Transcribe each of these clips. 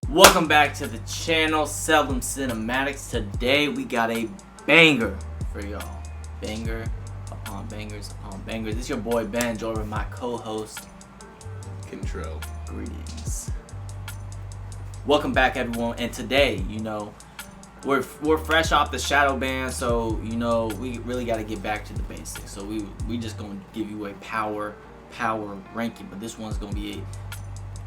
Welcome back to the channel, Seldom Cinematics. Today we got a banger for y'all. Banger upon bangers upon bangers. This is your boy Ben, joined with my co-host, Control. Greetings. Welcome back, everyone. And today, we're fresh off the shadow ban, so we really got to get back to the basics. So we just gonna give you a power ranking, but this one's gonna be a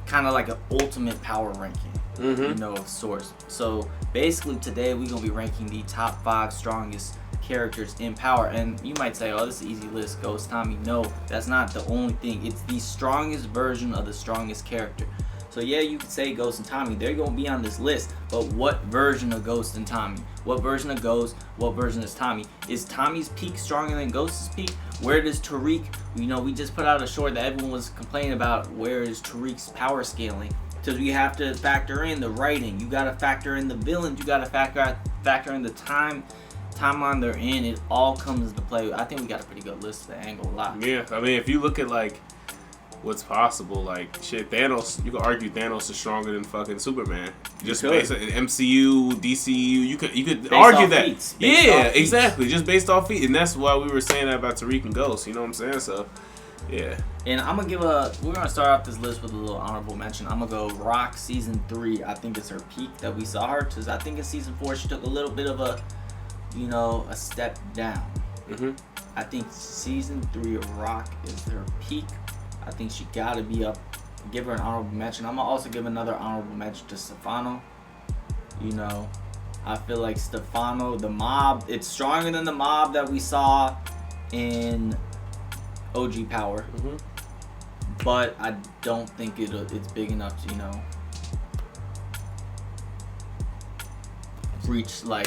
kind of like an ultimate power ranking. Of sorts. So basically today we're gonna be ranking the top 5 strongest characters in Power. And you might say, oh, this is an easy list, Ghost, Tommy. No, that's not the only thing. It's the strongest version of the strongest character. So yeah, you could say Ghost and Tommy, they're gonna be on this list, but what version of Ghost and Tommy? What version of Ghost? What version is Tommy? Is Tommy's peak stronger than Ghost's peak? Where does Tariq, we just put out a short that everyone was complaining about, where is Tariq's power scaling? Because you have to factor in the writing, you gotta factor in the villains, you gotta factor in the timeline they're in. It all comes into play. I think we got a pretty good list to angle a lot. Yeah, I mean, if you look at like what's possible, like shit, Thanos, you could argue Thanos is stronger than fucking Superman. Just based on MCU, DCU, you could argue that. Exactly. Just based off feet, and that's why we were saying that about Tariq and Ghost. You know what I'm saying? So, yeah. And we're gonna start off this list with a little honorable mention. I'm gonna go Rock season 3. I think it's her peak that we saw her, because I think in season 4 she took a little bit of a step down. I think season 3 of Rock is her peak. I think she gotta be up. Give her an honorable mention. I'm gonna also give another honorable mention to Stefano. I feel like Stefano, the mob, it's stronger than the mob that we saw in OG Power. But I don't think it's big enough to, reach the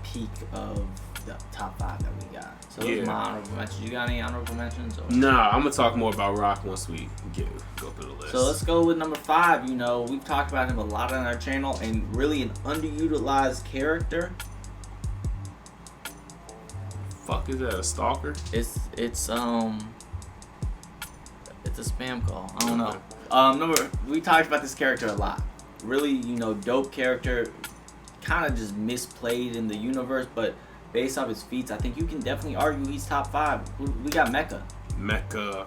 peak of the top 5 that we got. So those are my honorable mentions. You got any honorable mentions? Nah, I'm gonna talk more about Rock once we go through the list. So let's go with number 5. We've talked about him a lot on our channel, and really an underutilized character. Fuck, is that a stalker? It's a spam call. I don't know. We talked about this character a lot. Really, dope character. Kind of just misplayed in the universe, but based off his feats, I think you can definitely argue he's top 5. We got Mecha. Mecha.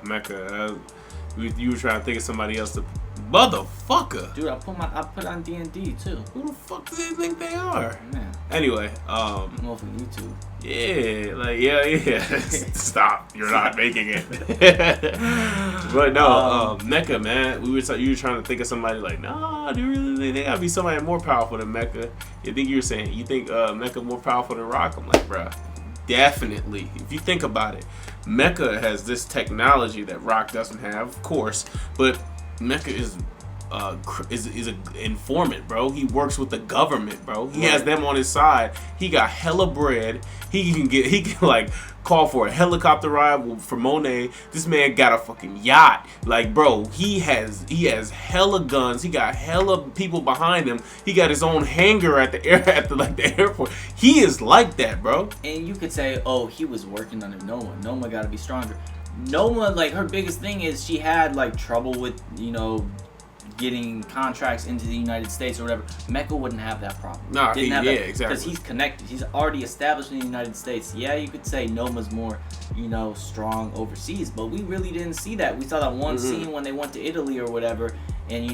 You were trying to think of somebody else to. Motherfucker. Dude, I put on D&D too. Who the fuck do they think they are? Man. Anyway, I'm off of YouTube. Yeah. Stop. You're not making it. But no, Mecha, man. You were trying to think of somebody like, nah, do you really think they gotta be somebody more powerful than Mecha? You think Mecha more powerful than Rock? I'm like, bruh, definitely. If you think about it, Mecha has this technology that Rock doesn't have, of course, but Mecha is an informant, bro. He works with the government, bro. He has them on his side. He got hella bread. He can like call for a helicopter ride for Monet. This man got a fucking yacht. Like, bro, he has hella guns. He got hella people behind him. He got his own hangar at the airport. He is like that, bro. And you could say, oh, he was working under Noma. Noma got to be stronger. Noma, like, her biggest thing is she had like trouble with getting contracts into the United States or whatever. Mecha wouldn't have that problem. Exactly. Because he's connected. He's already established in the United States. Yeah, you could say Noma's more, strong overseas, but we really didn't see that. We saw that one scene when they went to Italy or whatever, and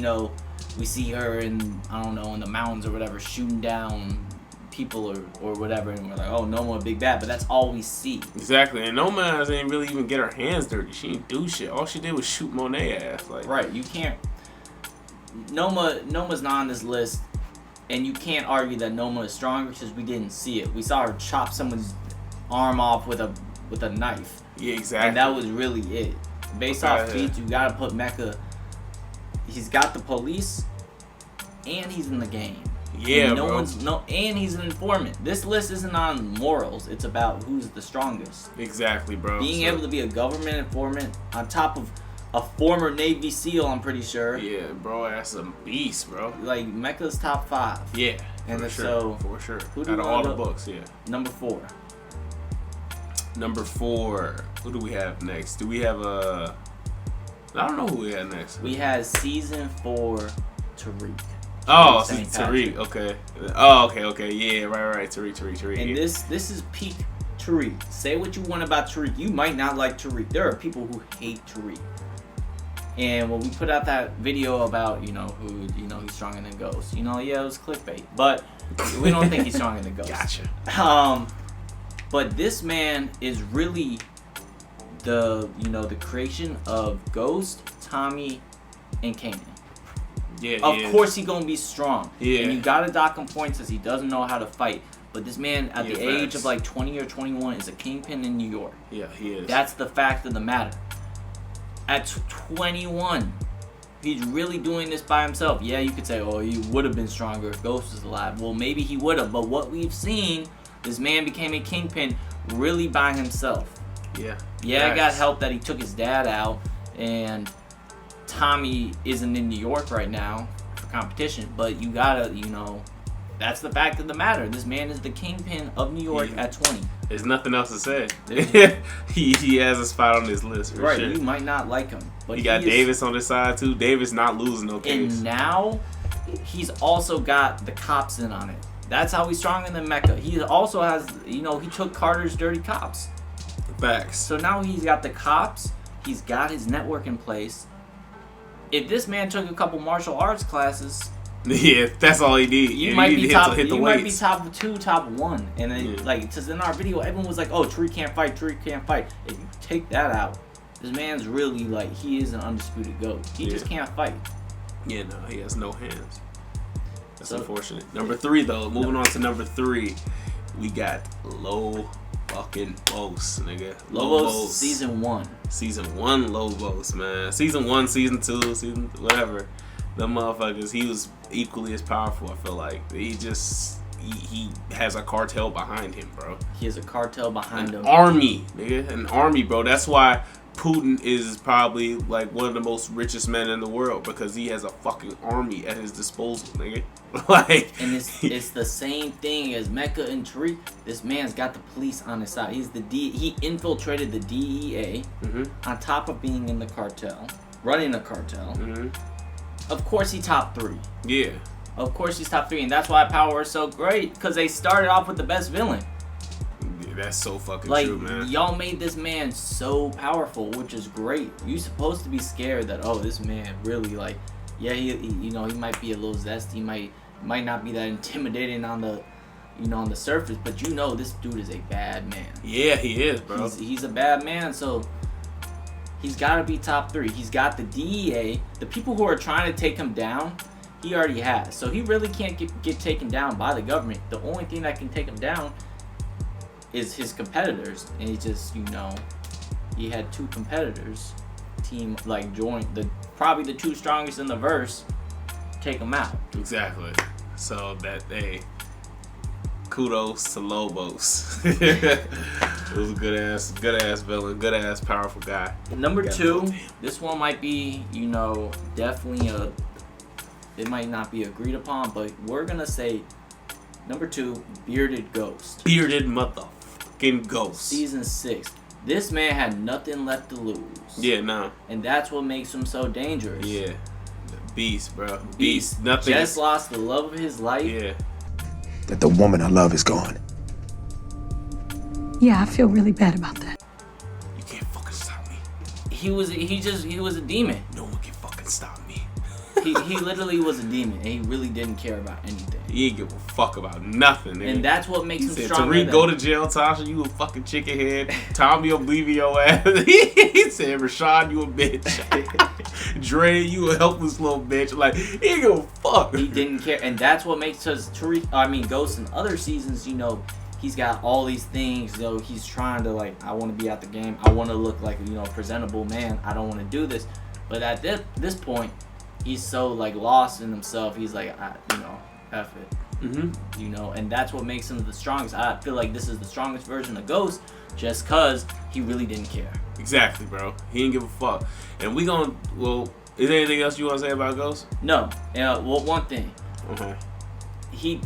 we see her in the mountains or whatever, shooting down people or whatever, and we're like, oh, Noma a big bad, but that's all we see. Exactly, and Noma didn't really even get her hands dirty. She didn't do shit. All she did was shoot Monet ass. Like, right, you can't. Noma's not on this list, and you can't argue that Noma is stronger because we didn't see it. We saw her chop someone's arm off with a knife. Yeah, exactly. And that was really it. Based off feats, you gotta put Mecha. He's got the police, and he's in the game. Yeah, and he's an informant. This list isn't on morals. It's about who's the strongest. Exactly, bro. Being able to be a government informant on top of a former Navy SEAL, I'm pretty sure. Yeah, bro, that's a beast, bro. Like, Mecha's top 5. Yeah, and for sure. Out of all the books, yeah. Number 4. Who do we have next? Do we have I don't know who we had next. We had season 4, Tariq. Oh, St. Tariq. Okay. Oh, okay. Yeah, right. Tariq. And this is peak Tariq. Say what you want about Tariq. You might not like Tariq. There are people who hate Tariq. And when we put out that video about, who, he's stronger than Ghost, it was clickbait. But we don't think he's stronger than Ghost. Gotcha. But this man is really the creation of Ghost, Tommy, and Kanan. Yeah, of course he's gonna be strong. Yeah. And you gotta dock him points because he doesn't know how to fight. But this man, at the age of like 20 or 21, is a kingpin in New York. Yeah, he is. That's the fact of the matter. At 21, he's really doing this by himself. Yeah, you could say, oh, he would have been stronger if Ghost was alive. Well, maybe he would have. But what we've seen, this man became a kingpin really by himself. Yeah. Yeah, it got help that he took his dad out, and Tommy isn't in New York right now for competition, but you gotta, that's the fact of the matter. This man is the kingpin of New York at 20. There's nothing else to say. he has a spot on this list, for sure. You might not like him, but you got Davis on his side too. Davis not losing no case. And now he's also got the cops in on it. That's how he's stronger than Mecca. He also has, he took Carter's dirty cops. Facts. So now he's got the cops. He's got his network in place. If this man took a couple martial arts classes, yeah, that's all he did. You might be top 2, top 1, and then because in our video, everyone was like, "Oh, Tariq can't fight. If you take that out, this man's really he is an undisputed GOAT. He just can't fight. Yeah, no, he has no hands. That's unfortunate. Number 3 though, moving on to number 3, we got Low fucking Boss, nigga. Lobos season 1. Season 1 Lobos, man. Season 1, season 2, season whatever. The motherfuckers, he was equally as powerful, I feel like. He has a cartel behind him, bro. He has a cartel behind him. Army, nigga. An army, bro. That's why Putin is probably one of the most richest men in the world, because he has a fucking army at his disposal, nigga. And it's the same thing as Mecca and Tariq. This man's got the police on his side. He infiltrated the DEA on top of being in the cartel, running a cartel. Of course he top 3. Yeah. Of course he's top 3, and that's why Power is so great, because they started off with the best villain. Yeah, that's so fucking true, man. Y'all made this man so powerful, which is great. You're supposed to be scared that, oh, this man really he might be a little zesty, he might not be that intimidating on the on the surface, but this dude is a bad man. Yeah, he is, bro. He's a bad man, so he's got to be top 3. He's got the DEA, the people who are trying to take him down. He already has, so he really can't get taken down by the government. The only thing that can take him down is his competitors, and he just he had 2 competitors, joined probably the 2 strongest in the verse, take him out. Exactly. So kudos to Lobos. It was a good ass villain, good ass powerful guy. Number 2, this one might be definitely it might not be agreed upon, but we're gonna say number 2, Bearded Ghost. Bearded motherfucking Ghost. Season 6. This man had nothing left to lose. Yeah, no. And that's what makes him so dangerous. Yeah. Beast, bro. Beast. Nothing. Just lost the love of his life. Yeah. That the woman I love is gone. Yeah, I feel really bad about that. You can't fucking stop me. He was a demon. No one can fucking stop me. he literally was a demon, and he really didn't care about anything. He didn't give a fuck about nothing, nigga. And that's what makes him said, stronger. Tariq, go to jail, Tasha, you a fucking chicken head. Tommy will leave your ass. He said, Rashad, you a bitch. Dre, you a helpless little bitch. He didn't give a fuck. He didn't care, and that's what makes us Ghost in other seasons, he's got all these things, he's trying to I want to be at the game. I want to look like a presentable man. I don't want to do this. But at this point, he's so lost in himself. He's F it. And that's what makes him the strongest. I feel like this is the strongest version of Ghost, just cause he really didn't care. Exactly, bro. He didn't give a fuck. And is there anything else you want to say about Ghost? No. One thing. Okay.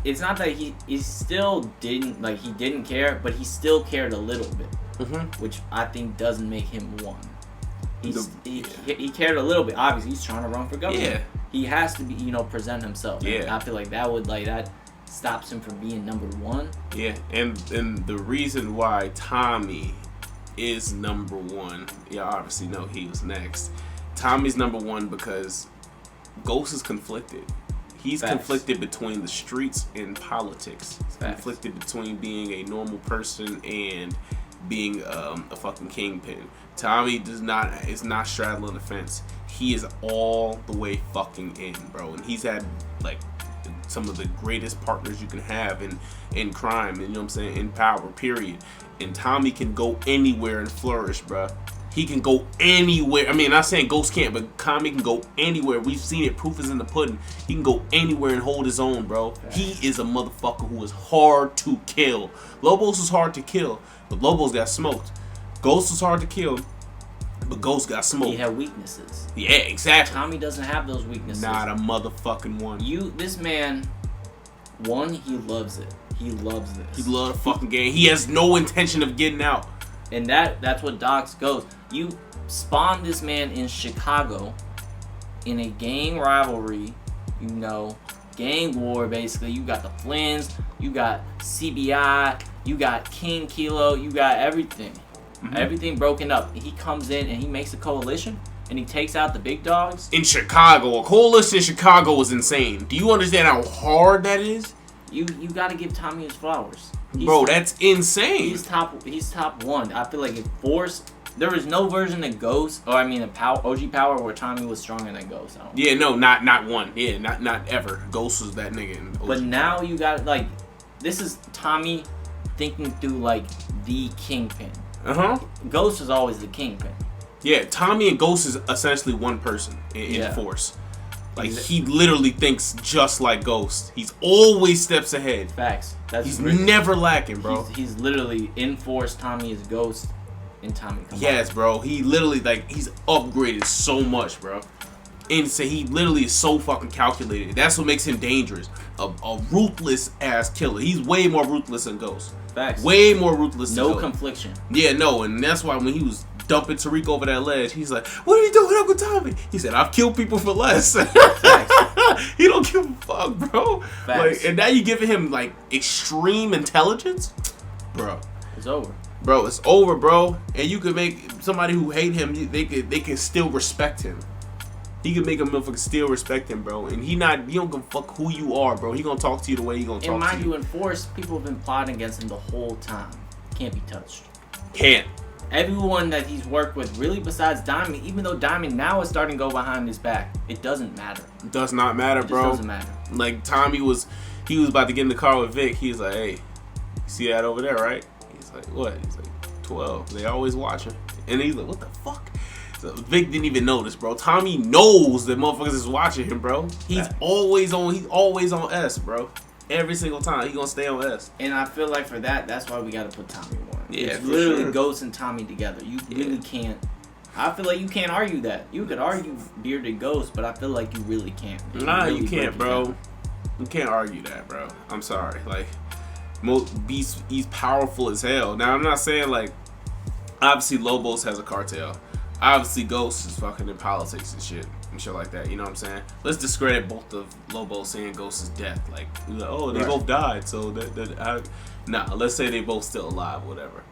It's not that he still didn't he didn't care, but he still cared a little bit, which I think doesn't make him one. he cared a little bit. Obviously, he's trying to run for governor. Yeah. He has to be, present himself. Yeah. And I feel like that stops him from being number one. Yeah, and the reason why Tommy is number one, yeah, obviously know he was next. Tommy's number one because Ghost is conflicted. He's Facts. conflicted between the streets and politics. He's Facts. conflicted between being a normal person and being a fucking kingpin. Tommy is not straddling the fence. He is all the way fucking in, bro. And he's had like some of the greatest partners you can have in crime, and you know what I'm saying, in power, period. And Tommy can go anywhere and flourish, bro. He can go anywhere. I mean, not saying Ghost can't, but Tommy can go anywhere. We've seen it. Proof is in the pudding. He can go anywhere and hold his own, bro. He is a motherfucker who is hard to kill. Lobos was hard to kill, but Lobos got smoked. Ghost was hard to kill, but Ghost got smoked. He had weaknesses. Yeah, exactly. Tommy doesn't have those weaknesses. Not a motherfucking one. This man, he loves it. He loves this. He loves the fucking game. He has no intention of getting out. And that's what Docs goes. You spawned this man in Chicago in a gang rivalry, gang war basically. You got the Flins, you got CBI, you got King Kilo, you got everything. Mm-hmm. Everything broken up. He comes in and he makes a coalition and he takes out the big dogs. In Chicago, a coalition in Chicago was insane. Do you understand how hard that is? You got to give Tommy his flowers. Bro, that's insane. He's top one. I feel like if Force, there was no version of Ghost, OG Power where Tommy was stronger than Ghost. Yeah, no, not one. Yeah, not ever. Ghost was that nigga. In OG but now Power. you got this is Tommy thinking through the kingpin. Ghost is always the kingpin. Yeah, Tommy and Ghost is essentially one person in Force. He literally thinks just like Ghost. He's always steps ahead. Facts. He's never lacking, bro. He's literally in Force. Tommy is Ghost, and Tommy. Yes, bro. He literally he's upgraded so much, bro. And he literally is so fucking calculated. That's what makes him dangerous. A ruthless ass killer. He's way more ruthless than Ghost. Facts. Way more ruthless. No than Ghost. confliction. Yeah, no, and that's why when he was dumping Tariq over that ledge, he's like, "What are you doing, Uncle Tommy?" He said, "I've killed people for less." He don't give a fuck, bro. And now you giving him extreme intelligence, bro. It's over. Bro, it's over, bro. And you could make somebody who hate him, they can still respect him. He could make a motherfucker still respect him, bro. And he don't give a fuck who you are, bro. He gonna talk to you the way he gonna talk to you. And mind you, in Force, people have been plotting against him the whole time. Can't be touched. Can't. Everyone that he's worked with, really besides Diamond, even though Diamond now is starting to go behind his back, it doesn't matter. It does not matter, bro. It doesn't matter. Tommy was about to get in the car with Vic. He was like, "Hey, you see that over there, right?" He's like, "What?" He's like, 12. They always watching. And he's like, "What the fuck?" So Vic didn't even notice, bro. Tommy knows that motherfuckers is watching him, bro. He's always on S, bro. Every single time he gonna stay on S. And I feel like for that's why we gotta put Tommy one. Yeah, it's literally sure. Ghost and Tommy together. You really can't. I feel like you can't argue that. You could argue Bearded Ghost, but I feel like you really can't. Nah, really you can't, bro. You can't argue that, bro. I'm sorry. He's powerful as hell. Now I'm not saying obviously Lobos has a cartel. Obviously Ghost is fucking in politics and shit like that. You know what I'm saying? Let's discredit both of Lobos and Ghost's death. They both died, so let's say they both still alive, whatever.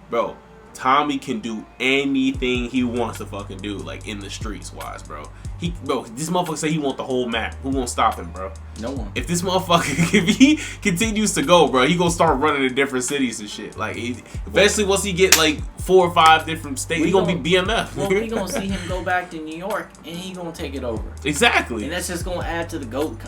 Bro, Tommy can do anything he wants to fucking do, in the streets wise, bro. This motherfucker say he want the whole map. Who won't stop him, bro? No one. If this motherfucker, if he continues to go, bro, he gonna start running in different cities and shit. Eventually once he get 4 or 5 different states, he gonna be BMF. Well, we gonna see him go back to New York and he gonna take it over. Exactly. And that's just gonna add to the GOAT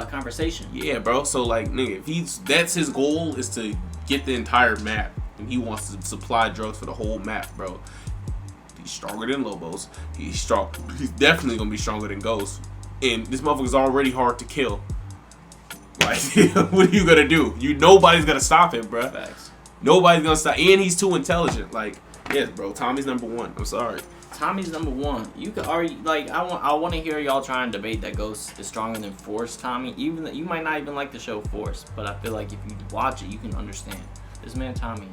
conversation. Yeah, bro. So nigga, if that's his goal is to get the entire map, and he wants to supply drugs for the whole map, bro. He's stronger than Lobos. He's definitely gonna be stronger than Ghost. And this motherfucker's already hard to kill. What are you gonna do? Nobody's gonna stop him, bro. Facts. Nobody's gonna stop. And he's too intelligent. Yes, bro. Tommy's number one. I'm sorry. Tommy's number one. You could argue, I want to hear y'all try and debate that Ghost is stronger than Force. Tommy, even you might not even like the show Force, but I feel like if you watch it, you can understand. This man Tommy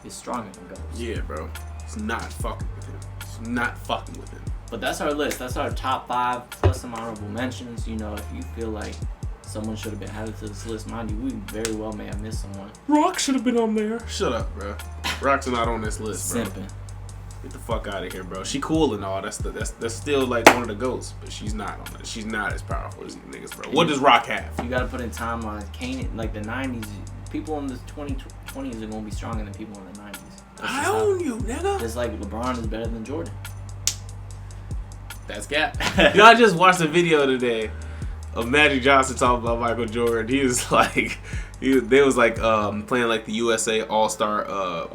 is stronger than Ghost. Yeah, bro. He's not fucking with him. not fucking with him. But that's our list. That's our top 5 plus some honorable mentions. You know, if you feel like someone should have been added to this list, mind you, we very well may have missed someone. Rock should have been on there. Shut up, bro. Rock's not on this list, bro. Simping. Get the fuck out of here, bro. She cool and all. That's still like one of the goats, but she's not on it. She's not as powerful as these niggas, bro. What does Rock have? You gotta put in timelines. Kane, like the 90s, people in the 2020s are gonna be stronger than people in the 90s. I own you, nigga. Just like LeBron is better than Jordan. That's cap. You know, I just watched a video today of Magic Johnson talking about Michael Jordan. He was like, they was like playing like the USA All-Star.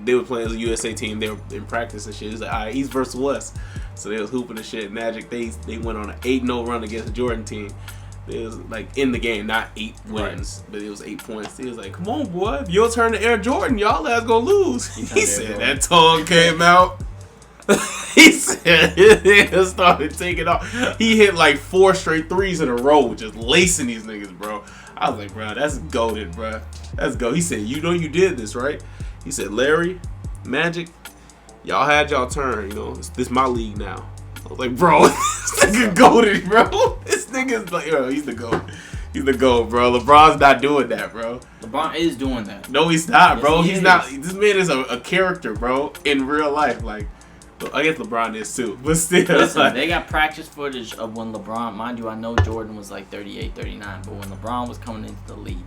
They were playing as a USA team. They were in practice and shit. He was like, all right, East versus West. So they was hooping and shit. Magic, they went on an 8-0 run against the Jordan team. It was like in the game, not 8 wins, but it was 8 points. He was like, "Come on, boy, if your turn to Air Jordan, y'all ass gonna lose." He said that tongue came out. He said it started taking off. He hit like 4 straight threes in a row, just lacing these niggas, bro. I was like, bro, that's goated, bro. That's go. He said, you know you did this, right? He said, Larry, Magic, y'all had y'all turn. You know, this my league now. I was like, bro, this nigga goated, bro. This nigga's like, yo, he's the GOAT. He's the GOAT, bro. LeBron's not doing that, bro. LeBron is doing that. No, he's not, bro. Yes, He's not. This man is a character, bro, in real life. Like, I guess LeBron is too, but still. Listen, like, they got practice footage of when LeBron, mind you, I know Jordan was like 38, 39, but when LeBron was coming into the league,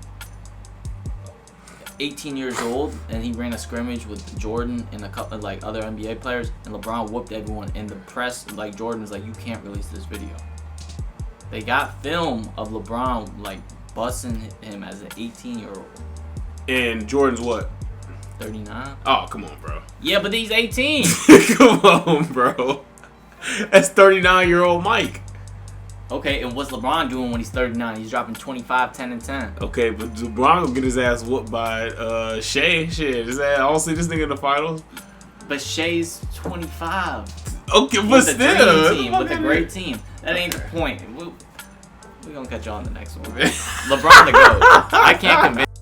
18 years old, and he ran a scrimmage with Jordan and a couple like other NBA players, and LeBron whooped everyone. And the press, like Jordan was like, you can't release this video. They got film of LeBron like busting him as an 18-year-old. and Jordan's what? 39. Oh, come on, bro. Yeah, but he's 18. Come on, bro. That's 39-year-old Mike. Okay, and what's LeBron doing when he's 39? He's dropping 25, 10, and 10. Okay, but LeBron will get his ass whooped by Shea. Shit, is that? I don't see this nigga in the finals. But Shea's 25. Okay, but With a still, dream team, with a great team. That ain't the point. We're gonna catch y'all on the next one. LeBron the GOAT. I can't convince